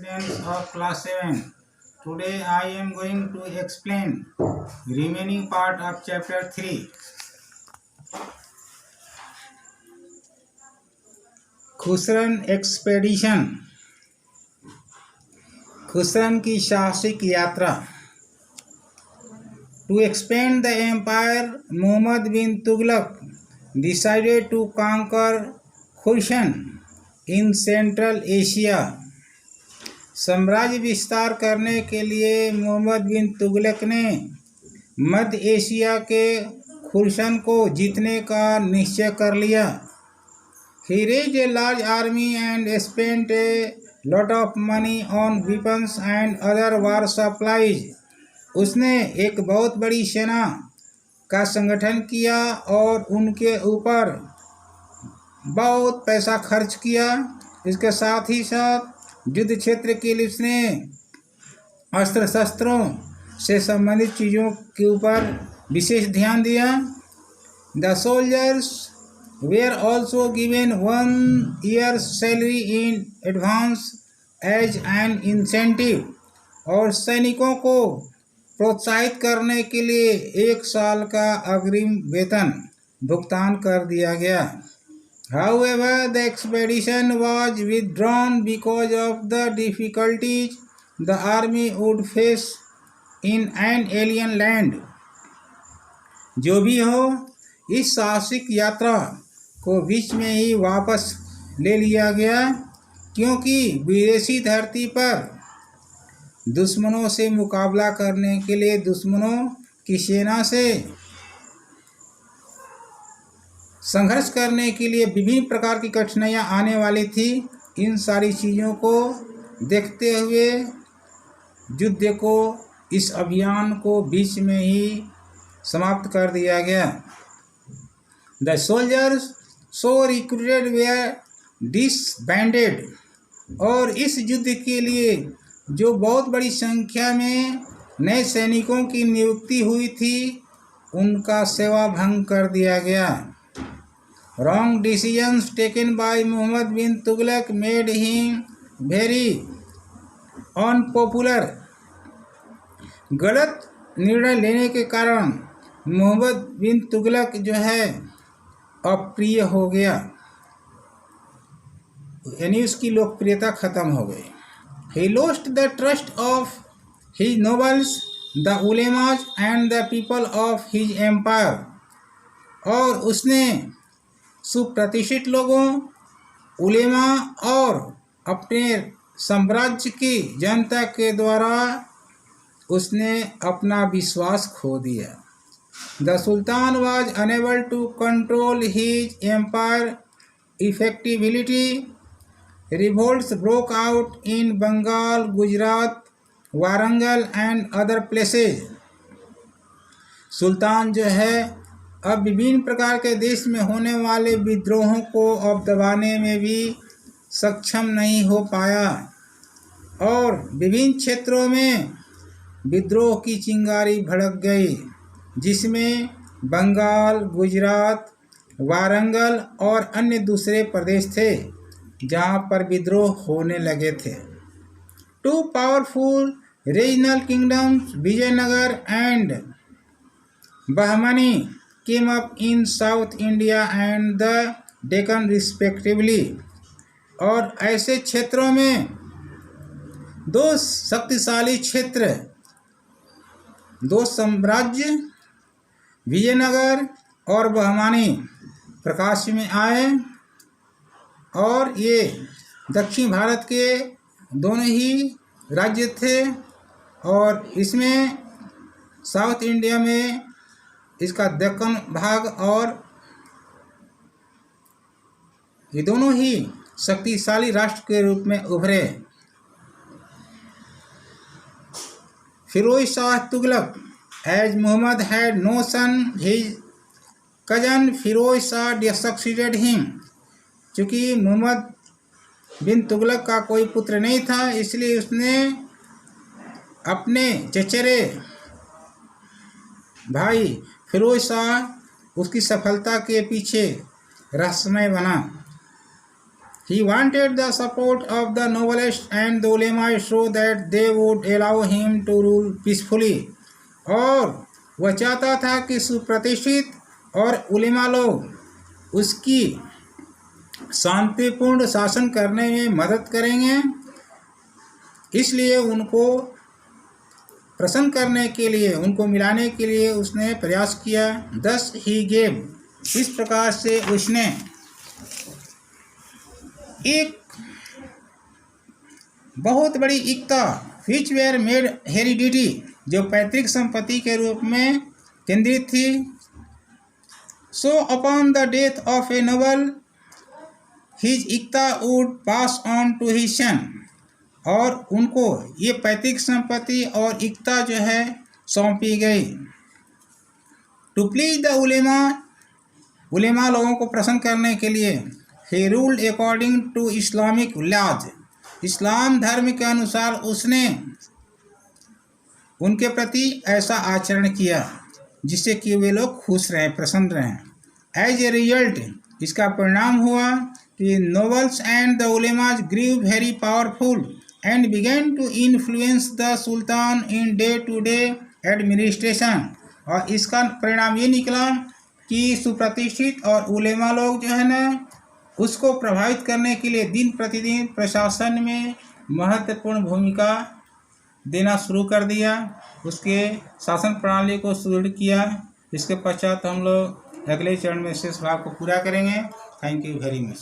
students of class 7. Today I am going to explain remaining part of chapter 3. खुसरन expedition, खुसरन की साहसिक यात्रा। To expand the empire, Muhammad bin Tughlaq decided to conquer Khurasan in Central Asia. साम्राज्य विस्तार करने के लिए मोहम्मद बिन तुगलक ने मध्य Asia के खुरसन को जीतने का निश्चय कर लिया। He raised a large army and spent a lot of money on weapons and other war supplies. उसने एक बहुत बड़ी सेना का संगठन किया और उनके ऊपर बहुत पैसा खर्च किया। इसके साथ ही साथ युद्ध क्षेत्र के लिए उसने अस्त्र शस्त्रों से संबंधित चीज़ों के ऊपर विशेष ध्यान दिया। The soldiers were also given 1 year's salary in advance as an incentive, और सैनिकों को प्रोत्साहित करने के लिए 1 साल का अग्रिम वेतन भुगतान कर दिया गया। However, the expedition was withdrawn because of the difficulties the army would face in an alien land. जो भी हो, इस साहसिक यात्रा को बीच में ही वापस ले लिया गया, क्योंकि विदेशी धरती पर दुश्मनों से मुकाबला करने के लिए दुश्मनों की सेना से संघर्ष करने के लिए विभिन्न प्रकार की कठिनाइयाँ आने वाली थी। इन सारी चीज़ों को देखते हुए युद्ध को, इस अभियान को बीच में ही समाप्त कर दिया गया। The soldiers so recruited were disbanded, और इस युद्ध के लिए जो बहुत बड़ी संख्या में नए सैनिकों की नियुक्ति हुई थी, उनका सेवा भंग कर दिया गया। Wrong decisions taken by Muhammad bin Tughlaq made him very unpopular. गलत निर्णय लेने के कारण मोहम्मद बिन तुगलक जो है अप्रिय हो गया, यानी उसकी लोकप्रियता खत्म हो गई। He lost the trust of his nobles, the ulemas and the people of his empire. और उसने सुप्रतिष्ठित लोगों, उलेमा और अपने साम्राज्य की जनता के द्वारा उसने अपना विश्वास खो दिया। The sultan was unable to control his empire effectively. Revolts broke out in Bengal, Gujarat, Warangal and other places. सुल्तान जो है अब विभिन्न प्रकार के देश में होने वाले विद्रोहों को अब दबाने में भी सक्षम नहीं हो पाया, और विभिन्न क्षेत्रों में विद्रोह की चिंगारी भड़क गई, जिसमें बंगाल, गुजरात, वारंगल और अन्य दूसरे प्रदेश थे जहां पर विद्रोह होने लगे थे। 2 powerful regional kingdoms, Vijayanagar and Bahmani, came up in South India and the Deccan respectively. और ऐसे क्षेत्रों में 2 शक्तिशाली क्षेत्र, 2 साम्राज्य विजयनगर और बहमानी प्रकाश में आए, और ये दक्षिण भारत के दोनों ही राज्य थे, और इसमें साउथ इंडिया में इसका दक्कन भाग, और ये दोनों ही शक्तिशाली राष्ट्र के रूप में उभरे। Firoz Shah Tughlaq, as Muhammad had no son, his cousin Firoz Shah succeeded him. चूँकि मुहम्मद बिन तुगलक का कोई पुत्र नहीं था, इसलिए उसने अपने चचेरे भाई फिरोज शाह उसकी सफलता के पीछे रहस्यमय बना। He wanted the support of the nobles and the ulema so that they would allow him to rule peacefully. और वह चाहता था कि सुप्रतिष्ठित और उलेमा लोग उसकी शांतिपूर्ण शासन करने में मदद करेंगे, इसलिए उनको प्रसन्न करने के लिए, उनको मिलाने के लिए उसने प्रयास किया। Thus he gave, इस प्रकार से उसने एक बहुत बड़ी एकता which were made hereditary, जो पैतृक संपत्ति के रूप में केंद्रित थी। So upon the death of a noble, his Ekta would pass on to his son, और उनको ये पैतृक संपत्ति और एकता जो है सौंपी गई। टू प्लीज द उलेमा, उलेमा लोगों को प्रसन्न करने के लिए, he ruled according to Islamic laws, इस्लाम धर्म के अनुसार उसने उनके प्रति ऐसा आचरण किया जिससे कि वे लोग खुश रहें, प्रसन्न रहें। एज ए रिजल्ट, इसका परिणाम हुआ कि nobles and the ulemas grew very powerful and began to influence the Sultan in day-to-day administration, और इसका परिणाम ये निकला कि सुप्रतिष्ठित और उलेमा लोग जो है ना, उसको प्रभावित करने के लिए दिन प्रतिदिन प्रशासन में महत्वपूर्ण भूमिका देना शुरू कर दिया, उसके शासन प्रणाली को सुदृढ़ किया। इसके पश्चात हम लोग अगले चरण में शेष भाग को पूरा करेंगे। Thank you very much.